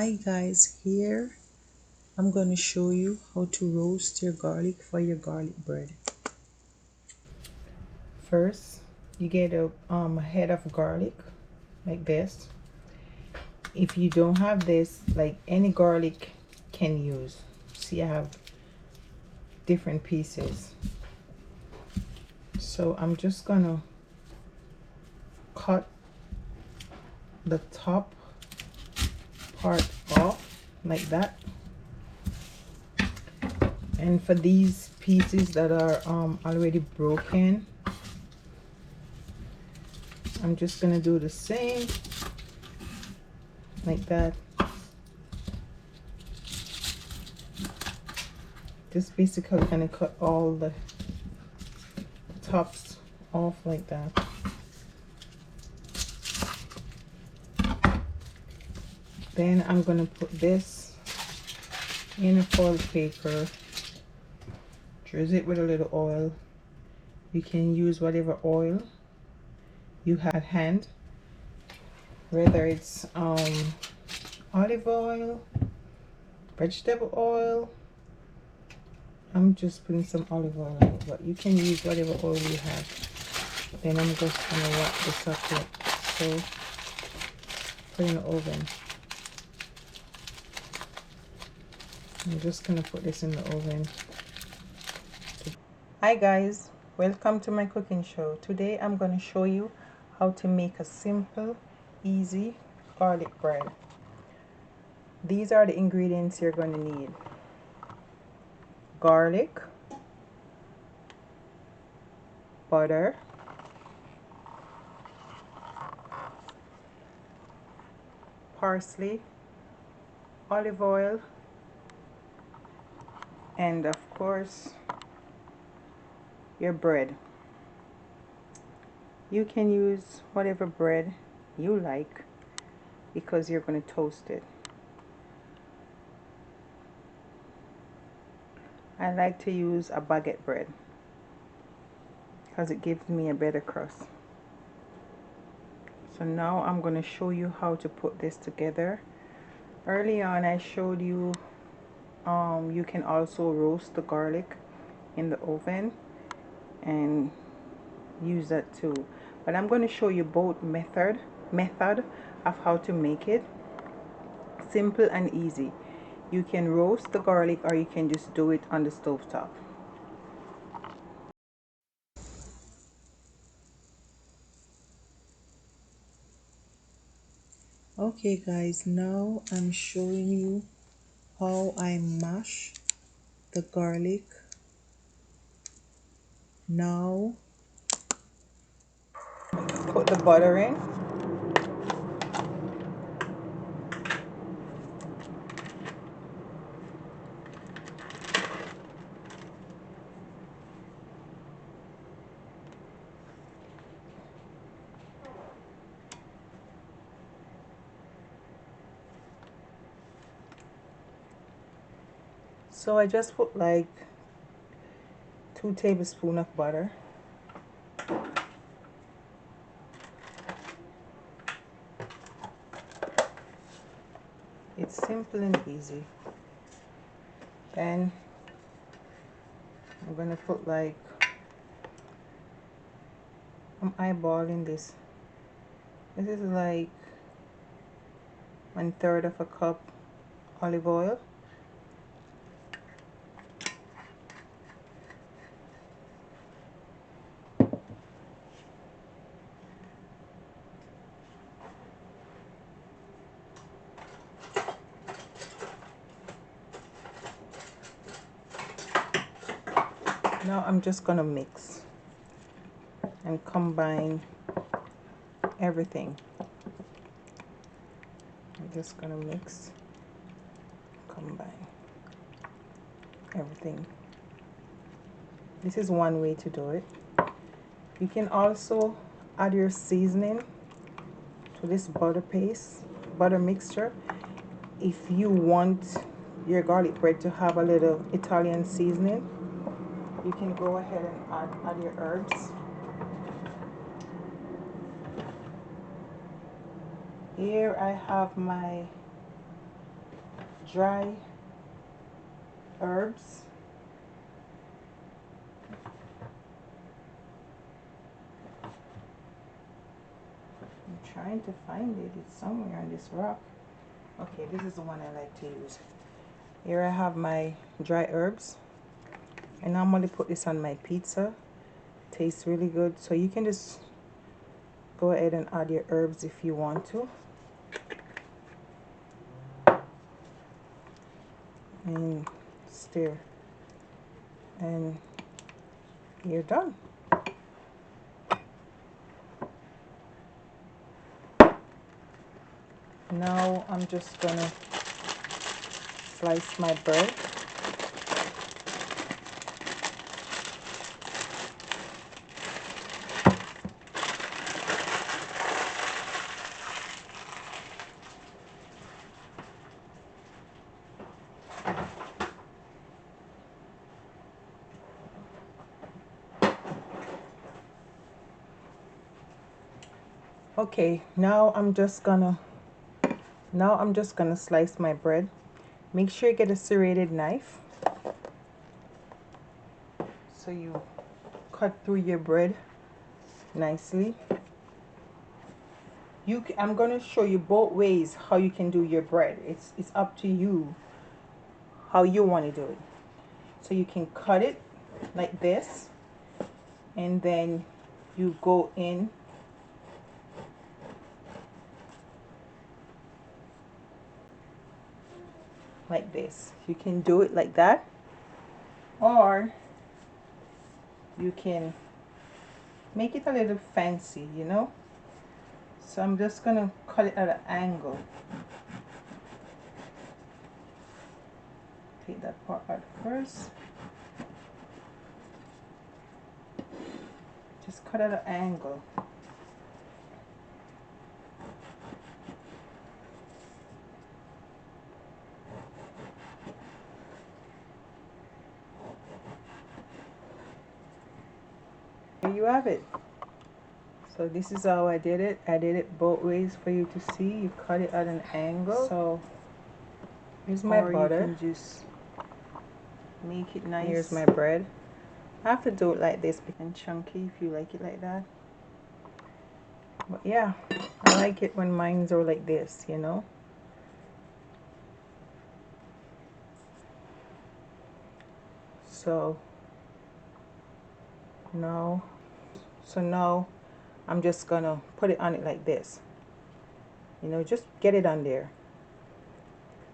Hi guys, here I'm going to show you how to roast your garlic for your garlic bread. First, you get a head of garlic like this. If you don't have this, like any garlic can use. See, I have different pieces. So I'm just gonna cut the top part off like that. And for these pieces that are already broken, I'm just gonna do the same like that. Just basically gonna cut all the tops off like that. Then I'm gonna put this in a foil paper, drizzle it with a little oil. You can use whatever oil you have at hand, whether it's olive oil, vegetable oil. I'm just putting some olive oil on it, but you can use whatever oil you have. Then I'm just gonna wrap this up like so. Put in the oven. I'm just gonna put this in the oven. Hi guys, welcome to my cooking show. Today I'm going to show you how to make a simple, easy garlic bread. These are the ingredients you're going to need: garlic, butter, parsley, olive oil, and of course your bread. You can use whatever bread you like because you're going to toast it. I like to use a baguette bread because it gives me a better crust. So now I'm going to show you how to put this together. Early on I showed you you can also roast the garlic in the oven and use that too, but I'm going to show you both method of how to make it simple and easy. You can roast the garlic or you can just do it on the stove top. Okay guys, now I'm showing you how I mash the garlic. Now put the butter in. So I just put like 2 tablespoons of butter. It's simple and easy. Then I'm gonna put like, I'm eyeballing this. This is like 1/3 of a cup olive oil. Now I'm just gonna mix and combine everything. I'm just gonna mix, combine everything. This is one way to do it. You can also add your seasoning to this butter mixture. If you want your garlic bread to have a little Italian seasoning, you can go ahead and add your herbs. Here I have my dry herbs. I'm trying to find it. It's somewhere on this rock. Okay, this is the one I like to use. Here I have my dry herbs. I normally put this on my pizza. Tastes really good. So you can just go ahead and add your herbs if you want to. And stir. And you're done. Now I'm just gonna slice my bread. Okay, now I'm just gonna slice my bread. Make sure you get a serrated knife so you cut through your bread nicely. I'm gonna show you both ways how you can do your bread. It's up to you how you want to do it. So you can cut it like this, and then you go in like this. You can do it like that, or you can make it a little fancy, you know. So I'm just gonna cut it at an angle. Take that part out first. Just cut at an angle. Here you have it. So this is how I did it. I did it both ways for you to see. You cut it at an angle. So here's my butter. You can just make it nice. Here's my bread. I have to do it like this and chunky if you like it like that. But yeah, I like it when mine's are like this, you know. So now I'm just gonna put it on it like this. You know, just get it on there.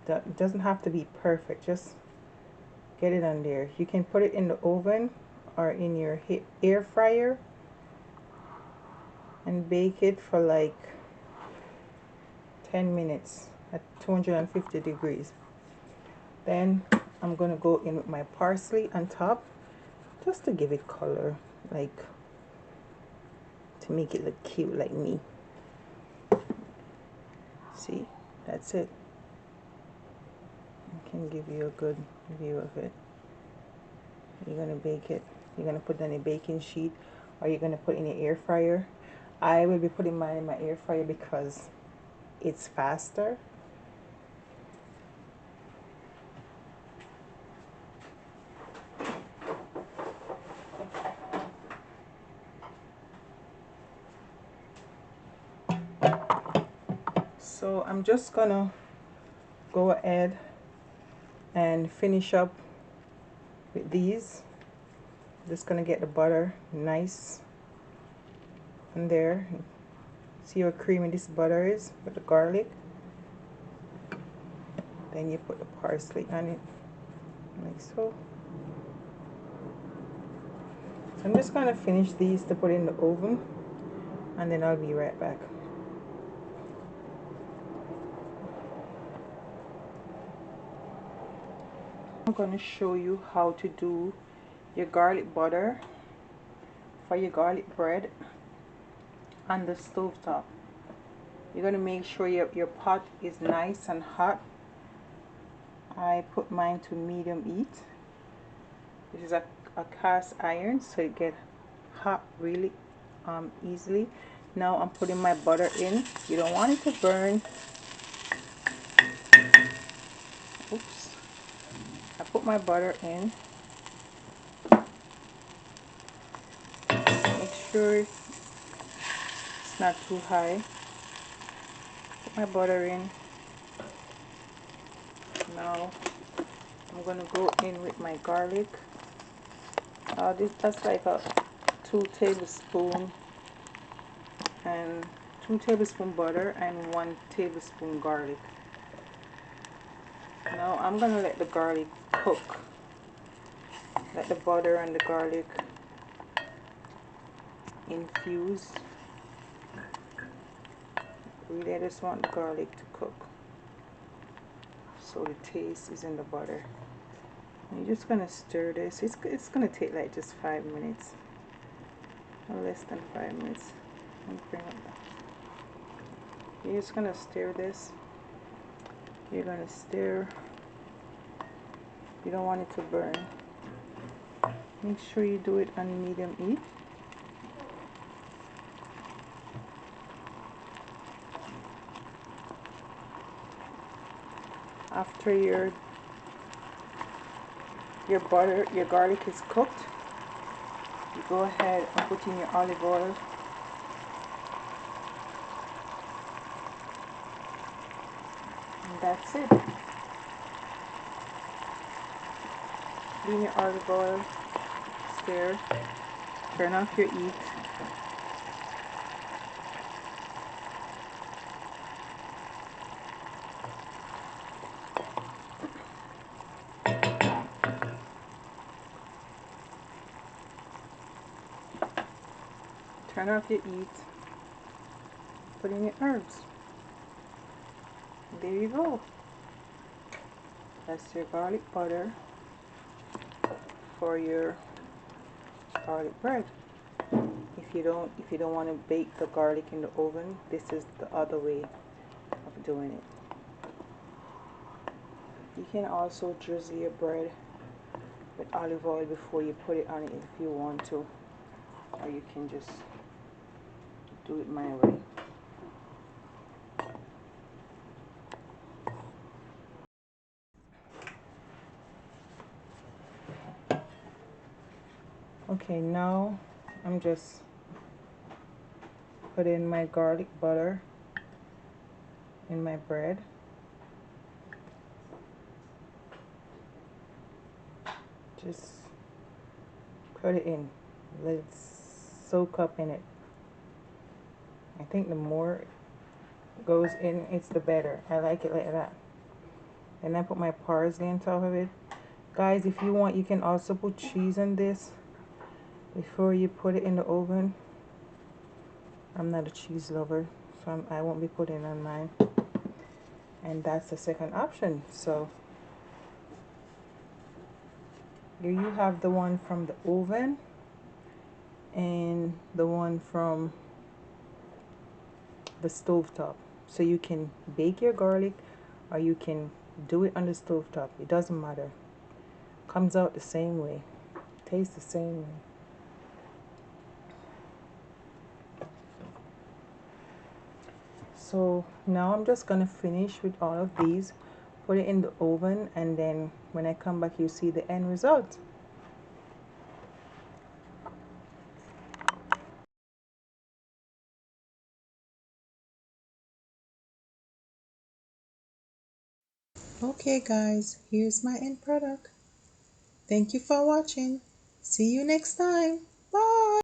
That doesn't have to be perfect, just get it on there. You can put it in the oven or in your air fryer and bake it for like 10 minutes at 250 degrees. Then I'm gonna go in with my parsley on top just to give it color, like to make it look cute like me. See, that's it. I can give you a good view of it. You're gonna bake it. You're gonna put it on a baking sheet, or you're gonna put it in your air fryer. I will be putting mine in my air fryer because it's faster. So I'm just gonna go ahead and finish up with these. Just gonna get the butter nice in there. See how creamy this butter is with the garlic. Then you put the parsley on it like so. So I'm just gonna finish these to put in the oven, and then I'll be right back. I'm going to show you how to do your garlic butter for your garlic bread on the stove top. You're going to make sure your pot is nice and hot. I put mine to medium heat. This is a cast iron, so it gets hot really easily. Now I'm putting my butter in. You don't want it to burn. put my butter in. Make sure it's not too high. Put my butter in. Now I'm gonna go in with my garlic. That's like a 2 tablespoons and 2 tablespoon butter and 1 tablespoon garlic. Now I'm gonna let the garlic cook. Let the butter and the garlic infuse. Really, I just want the garlic to cook so the taste is in the butter. And you're just gonna stir this. It's gonna take like just 5 minutes, or less than 5 minutes. Let me bring up that. You're just gonna stir this. You're gonna stir. You don't want it to burn. Make sure you do it on medium heat. After your garlic is cooked, you go ahead and put in your olive oil. And that's it. Put in your olive oil, stir, turn off your heat. Turn off your heat. Put in your herbs. There you go. That's your garlic butter for your garlic bread. If you don't want to bake the garlic in the oven, this is the other way of doing it. You can also drizzle your bread with olive oil before you put it on it if you want to, or you can just do it my way. Okay, now I'm just putting my garlic butter in my bread. Just put it in. Let it soak up in it. I think the more goes in, it's the better. I like it like that. And I put my parsley on top of it. Guys, if you want, you can also put cheese on this before you put it in the oven. I'm not a cheese lover, so I won't be putting it on mine. And that's the second option. So here you have the one from the oven and the one from the stovetop. So you can bake your garlic or you can do it on the stovetop. It doesn't matter. Comes out the same way. Tastes the same way. So now I'm just gonna finish with all of these, put it in the oven, and then when I come back you see the end result. Okay guys, here's my end product. Thank you for watching. See you next time. Bye.